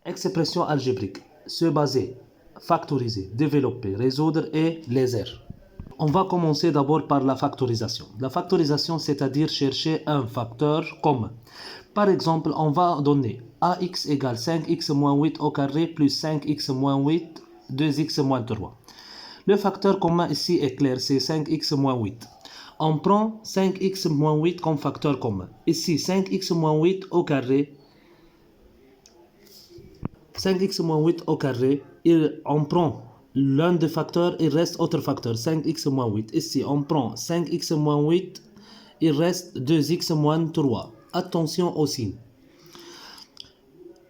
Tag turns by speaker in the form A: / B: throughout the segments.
A: Expression algébrique. Se baser, factoriser, développer, résoudre et les R. On va commencer d'abord par la factorisation. La factorisation, c'est-à-dire chercher un facteur commun. Par exemple, on va donner ax égale 5x moins 8 au carré plus 5x moins 8, 2x moins 3. Le facteur commun ici est clair, c'est 5x moins 8. On prend 5x moins 8 comme facteur commun. Ici, 5x moins 8 au carré. 5x moins 8 au carré, on prend l'un des facteurs, il reste autre facteur, 5x moins 8. Ici, on prend 5x moins 8, il reste 2x moins 3. Attention au signe.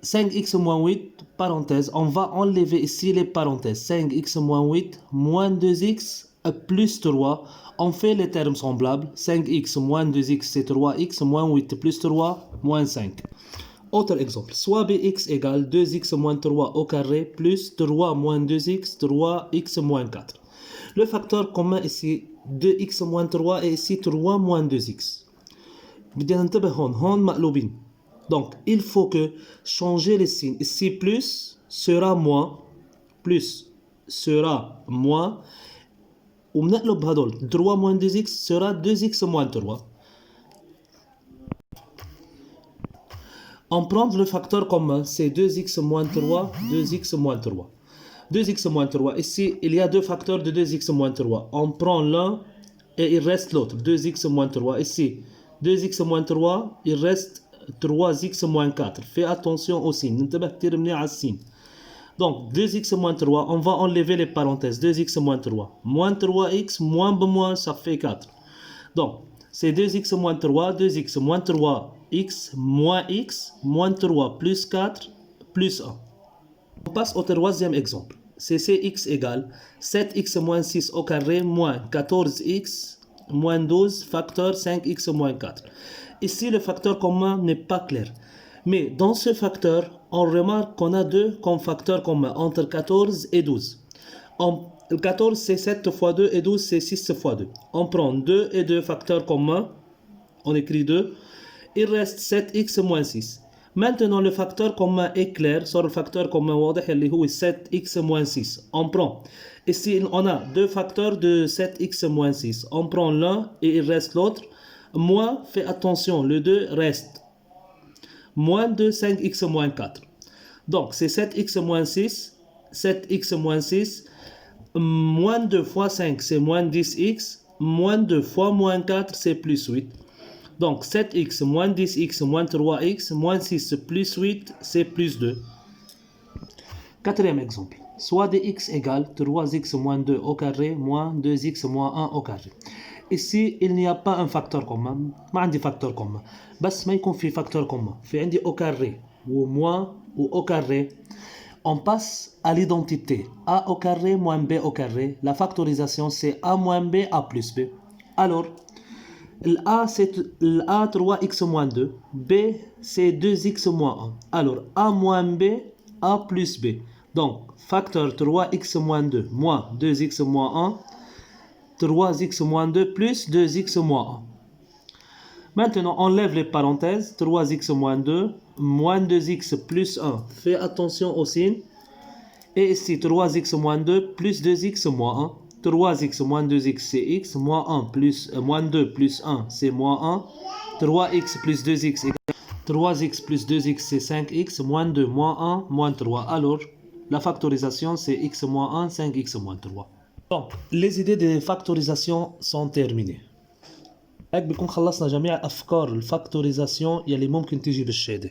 A: 5x moins 8, parenthèse, on va enlever ici les parenthèses. 5x moins 8 moins 2x plus 3. On fait les termes semblables. 5x moins 2x, c'est 3x, moins 8 plus 3, moins 5. Autre exemple, soit bx égale 2x moins 3 au carré plus 3 moins 2x, 3x moins 4. Le facteur commun ici, 2x moins 3 et ici 3 moins 2x. Donc, il faut que changer les signes. Ici, plus sera moins, plus sera moins. Ou 3 moins 2x sera 2x moins 3. On prend le facteur commun, c'est 2x moins 3, 2x moins 3. 2x moins 3, ici, il y a deux facteurs de 2x moins 3. On prend l'un et il reste l'autre, 2x moins 3. Ici, 2x moins 3, il reste 3x moins 4. Fais attention au signe. Donc, 2x moins 3, on va enlever les parenthèses. 2x moins 3. Moins 3x, moins, ça fait 4. Donc, c'est 2x moins 3, 2x moins 3x, moins 3 plus 4, plus 1. On passe au troisième exemple. C'est cx égale 7x moins 6 au carré moins 14x moins 12 facteur 5x moins 4. Ici, le facteur commun n'est pas clair. Mais dans ce facteur, on remarque qu'on a deux comme facteurs communs entre 14 et 12. 14 c'est 7 fois 2 et 12 c'est 6 fois 2. On prend 2 et 2 facteurs communs. On écrit 2. Il reste 7x moins 6. Maintenant, le facteur commun est clair. Sur le facteur commun, 7x moins 6. On prend. Ici, on a deux facteurs de 7x moins 6. On prend l'un et il reste l'autre. Moins, fais attention, le 2 reste. Moins de 5x moins 4. Donc, c'est 7x moins 6. 7x moins 6. Moins 2 fois 5, c'est moins 10x. Moins 2 fois moins 4, c'est plus 8. Donc, 7x moins 10x moins 3x moins 6 plus 8, c'est plus 2. Quatrième exemple. Soit dx égale 3x moins 2 au carré moins 2x moins 1 au carré. Ici, il n'y a pas un facteur commun. ما عندي facteur commun. بس ما يكون في facteur commun. في عندي au carré ou moins ou au carré. On passe à l'identité. A au carré moins b au carré. La factorisation, c'est a moins b, a plus b. Alors, l'A, c'est l'A 3x moins 2. B, c'est 2x moins 1. Alors, A moins B, A plus B. Donc, facteur 3x moins 2 moins 2x moins 1. 3x moins 2 plus 2x moins 1. Maintenant, on lève les parenthèses. 3x moins 2 moins 2x plus 1. Fais attention au signe. Et ici, 3x moins 2 plus 2x moins 1. 3x moins 2x, c'est x. Moins 1 plus, moins 2 plus 1, c'est moins 1. 3x plus 2x égale 3x plus 2x, c'est 5x. Moins 2, moins 1, moins 3. Alors, la factorisation, c'est x moins 1, 5x moins 3. Donc, les idées de factorisation sont terminées. هيك بكون خلصنا جميع أفكار الفاكتوريزاسيون يلي ممكن تيجي بالشهادة.